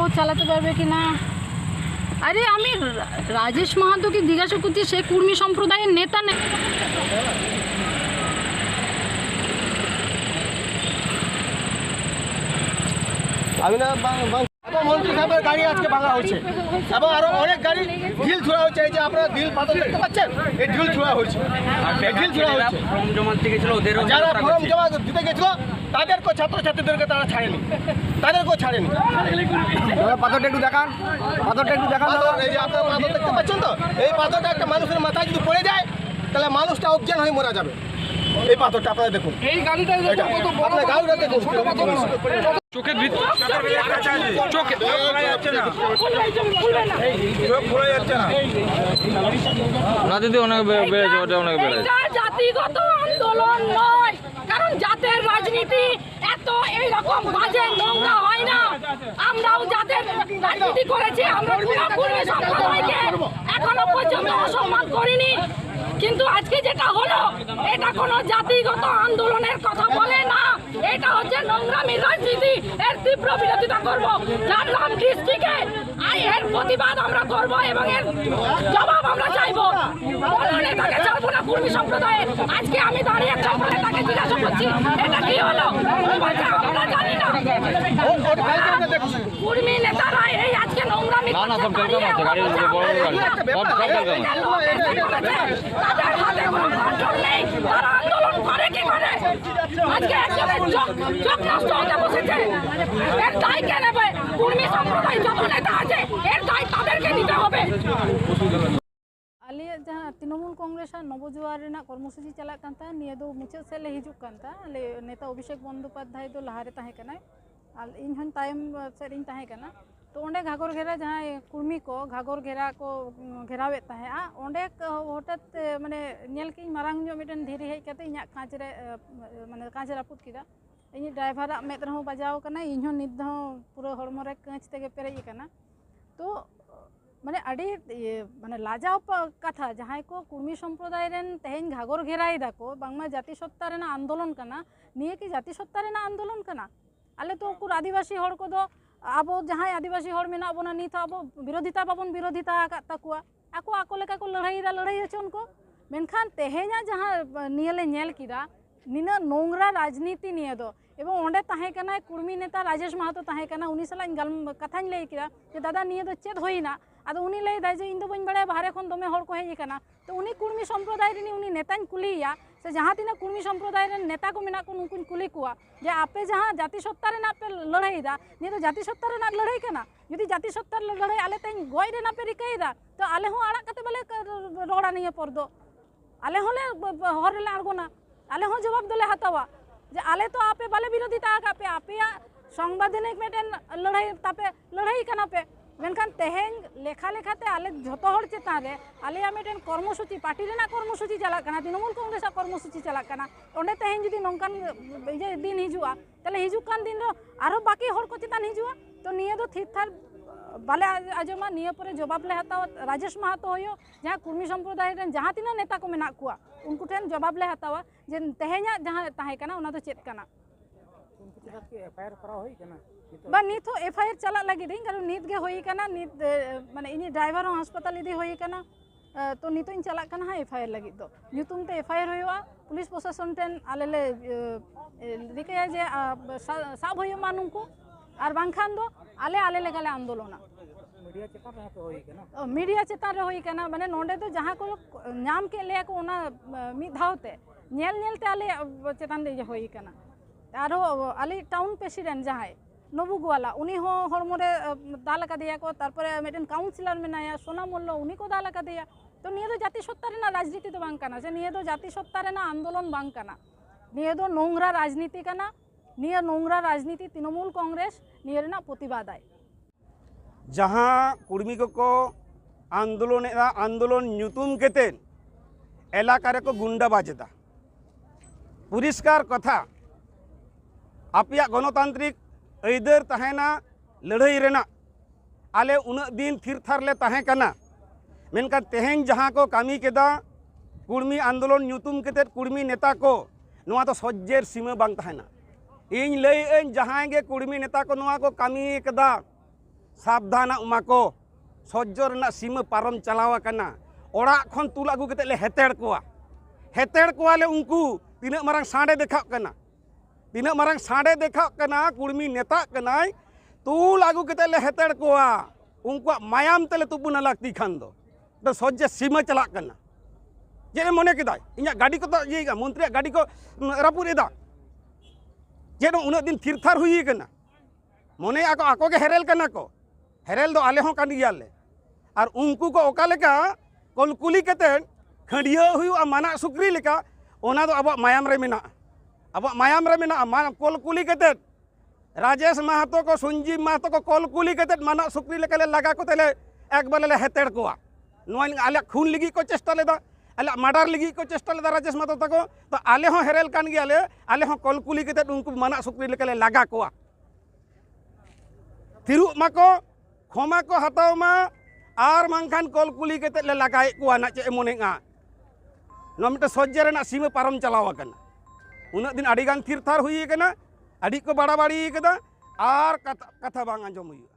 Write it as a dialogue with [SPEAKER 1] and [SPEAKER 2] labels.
[SPEAKER 1] ও চালাতে পারবে কি না। আরে আমি রাজেশ মাহাতোকে জিজ্ঞাসা করছি, সে কুর্মী সম্প্রদায়ের নেতা নেই।
[SPEAKER 2] আমি না মন্ত্রী সাহেবের গাড়ি আজকে ভাঙা হচ্ছে এবং আরো অনেক গাড়ি ঢিল ছোড়া হচ্ছে। এই যে আপনারা ঢিল পাথর দেখতে পাচ্ছেন, এই ঢিল ছোড়া হচ্ছে, ঢিল ছোড়া হচ্ছে।
[SPEAKER 3] ফর্ম জমা দিতে গেছিল,
[SPEAKER 2] যারা ফর্ম জমা দিতে গেছিল তাদেরকে, ছাত্রছাত্রীদেরকে তারা ছাড়েনি, তাদেরকেও ছাড়েনি। পাথরটা একটু দেখান, পাথরটা একটু দেখান। এই যে আপনারা পাথর দেখতে পাচ্ছেন তো, এই পাথরটা একটা মানুষের মাথায় যদি পড়ে যায় তাহলে মানুষটা অজ্ঞান হয়ে মারা যাবে। এই পাথরটা আপনারা দেখুন, এই গাড়িটা আপনার গাড়িটা দেখুন,
[SPEAKER 3] চোখের ভিতরে চোখে রাজনীতি অনেক বেড়েছে, ওটা অনেক বেড়েছে।
[SPEAKER 1] জাতিগত আন্দোলন নয়, কারণ জাতের রাজনীতি এত এইরকম বাজে নোংরা হয় না। আমরাও জাতের রাজনীতি করেছি, আমরা পুরোপুরি সম্প্রদায়কে এখনো পর্যন্ত অসম্মান করিনি। কিন্তু আজকে যেটা হলো, এটা কোনো জাতিগত আন্দোলনের কথা বলে না, এটা হচ্ছে নোংরামি রাজনীতি। এর তীব্র বিরোধিতা করব। ঝাড়গ্রাম ডিস্ট্রিক্টে এর প্রতিবাদ আমরা করব এবং এর জবাব আমরা চাইবো। কোনো নেতাকে ছাড়বো না কুর্মী সম্প্রদায়ে। আজকে আমি দাঁড়িয়ে একটা নেতাকে জিজ্ঞাসা করছি, এটা কি হলো? আমরা জানি না। কুর্মী নেতারা এই আজকে নোংরামি তাদের হাতে কোনো কন্ট্রোল নেই, তারা আন্দোলন করে কি করে? আজকে একজনের চোখ নষ্ট হতে বসেছে, এর দায় কে নেবে? কুর্মী সম্প্রদায় যত নেতা আছে এর দায় তাদেরকে নিতে হবে।
[SPEAKER 4] आलिया जहाँ तृणमूल कांग्रेस नवजुआर कर्मसूची चला निये दो मुचाद से हिजुक आले नेता अभिषेक बंदोपाध्याय दो लहारे तहेकना इन तायम सेद तहेकना तो ओंडे घाघर घेरा जहाँ कुर्मी को घाघर घेरा को घेरावे तहेआ ओंडे हठात माने नेल के मारांग जो मिटन धीरे हेज कते इᱧᱟᱜ कांचरे माने कांच रापुद किदा इन ड्राइवर मेद रहो बजाव कना इन निद पूरा हड़मो रे कांच तेगे पेरेज कना तो माने अड़ी माने लाजाव कथा जहाँ को कुर्मी सम्प्रदाय तेहन घाघर घेराई दाको बांगमा जाति सत्ता रेना आंदोलन कना निये कि जाति सत्ता रेना आंदोलन कना आले तो कुर आदिवासी हड़ को अब जहाँ आदिवासी हड़ मेना बोना नित अब विरोधिता बाबन विरोधिता ताकुआ आको आको लेका को लड़ाईदा लड़ाई होचे उनको मेनखान तेहेना जहाँ नियले नेल किदा निना नोंगरा राजनीति निये दो एवं ओंडे तहेकना कुर्मी नेता राजेश माहातो तहेकना उनी सला कथाñ लई किदा जे दादा निये दो चेद होइना आदो उनी लई दा जे इन दो बइन बड़े बाहरे खन दमे हड़ को हेज कना तो उनी कुर्मी सम्प्रदाय रिनी उनी नेताñ कुलिया से जहाँ तीना कुर्मी सम्प्रदाय रेन नेता को मेना को उनको कुली कुआ जे आपे जहाँ जाति सत्ता रेना पे लड़ाई दा निये दो जाति सत्ता रेना लड़ाई कना यदि जाति सत्ता लड़ाई आले तेñ गय रेना पे रिकाई दा तो आले हो आड़ा कते बले रोड़ा निये परदो आले होले हर रेले आड़गोना आले हो जवाब दोले हातावा जे आले तो आपे बाले विरोधिता आपे आपे संवैधानिक मेटेन लड़ाई तापे लड़ाई कना पे मेनखान तेहेन लेखा लेखाते आले जतो हर चेतान रे आले मेटेन कर्मसूची पार्टी रेना कर्मसूची चला कना तृणमूल कांग्रेस कर्मसूची चला कना ओंडे तेहेन जुदी नोंकान जे दिन हिजुआ ताले हिजुकान दिन रो आरो बाकी हर को चेतान हिजुआ तो निये दो थिरथार बाले आजमा निये परे जवाब ले हताव राजेश माहातो होयो जहाँ कुर्मी सम्प्रदाय रेन जहाँ तीना नेता को मेना कुआ उनको ठेन जवाब ले हतावा जे तेहेना जहाँ ताहे कना उना दो चेत कना बा नित हो एफआईआर चला लगी दी कारण नित गे होई कना नित माने इनी ड्राइवर हो अस्पताल इदी होई कना तो नित इन चला कना हा एफआईआर लगी दो ᱧᱩᱛᱩᱢ ᱛᱮ एफआईआर होया पुलिस प्रशासन टेन आले ले रिकाया जे साब होय मानुको आर बांखान दो आले आले लेगाले आंदोलना मीडिया चेतान रे होई कना माने नोंडे तो जहाँ को नाम के ले को ओना मि धावते नेल नेल ते आले चेतान रे होई कना आरो आले टाउन प्रेसिडेंट जहाँ नबू गोवाला उनी हो हड़मोरे दाल कादिया को तारपरे मेटेन काउंसिलर मेनाया सोना मल्ल उनी को दाल कादिया तो निये दो जाति सत्ता रेना राजनीति तो बांग कना से निये दो जाति सत्ता रेना आंदोलन बांग कना निये दो नोंगरा राजनीति कना निये नोंगरा राजनीति तृणमूल कांग्रेस निये रेना प्रतिबाद आय
[SPEAKER 5] जहाँ कुर्मी को आंदोलन आंदोलन ᱧᱩᱛᱩᱢ केतेन एलाका रे को गुंडा बाजदा परिष्कार कथा आपया गणतांत्रिक ऐदर तहेना लड़ाई रेना आले उना दिन थिर थार ले तहे कना मेनका तेहेन जहाँ को कामी केदा कुर्मी आंदोलन ᱧᱩᱛᱩᱢ केते कुर्मी नेता को नोआ तो सज्जेर सीमा बांग तहेना इन लई जहाँ गे कुर्मी नेता को नोआ को कामी केदा साबधाना उमाको सज्जो रना सीमा पारम चलावा कना ओड़ा खन तुल आगु कते ले हेतेड़ कोवा ले उनको तीना मारंग साडे देखा कना तीना मारंग साडे देखा कना कुर्मी नेता कनाय तुल आगु कते ले हेतेड़ कोवा उनको मायाम तेले तुपुना लागती खान दो सज्जे सीमा चला कना जे मने केदा इना गाड़ी को तो ये मंत्री गाड़ी को रापुर एदा जे उन दिन थिरथार हुई कना मने आको के हेरेल कना को हेरेल दो आले हों कान गियाले और उनको को ओका लेका कलकुली कते खंडिया हुआ माना सुक्री लेका ओना दो अब मायाम रे मेना मान कलकुली कते राजेश महतो को संजीव महतो को कलकुली कते माना सुक्री लेका ले लगा को तेले एक बार ले हेतेड़ कोआ नोय आले खून लगी को चेष्टा लेदा आले मर्डर लगी को चेष्टा लेदा राजेश महतो तको तो आले हों हेरेल कान गियाले आले हों कलकुली कते उनको माना सुक्री लेका ले लगा कोआ थिरु माको खोमा को हताव मा आर मांखान कलकुली कते ले लगाए को ना चे मोनेगा नो मिटे सज्जे रेना सीमा पारम चलावा कना उन दिन आड़ी गान थिरथार हुई कना आड़ी को बाड़ा बाड़ी कदा आर कथा बांग आंजम हुई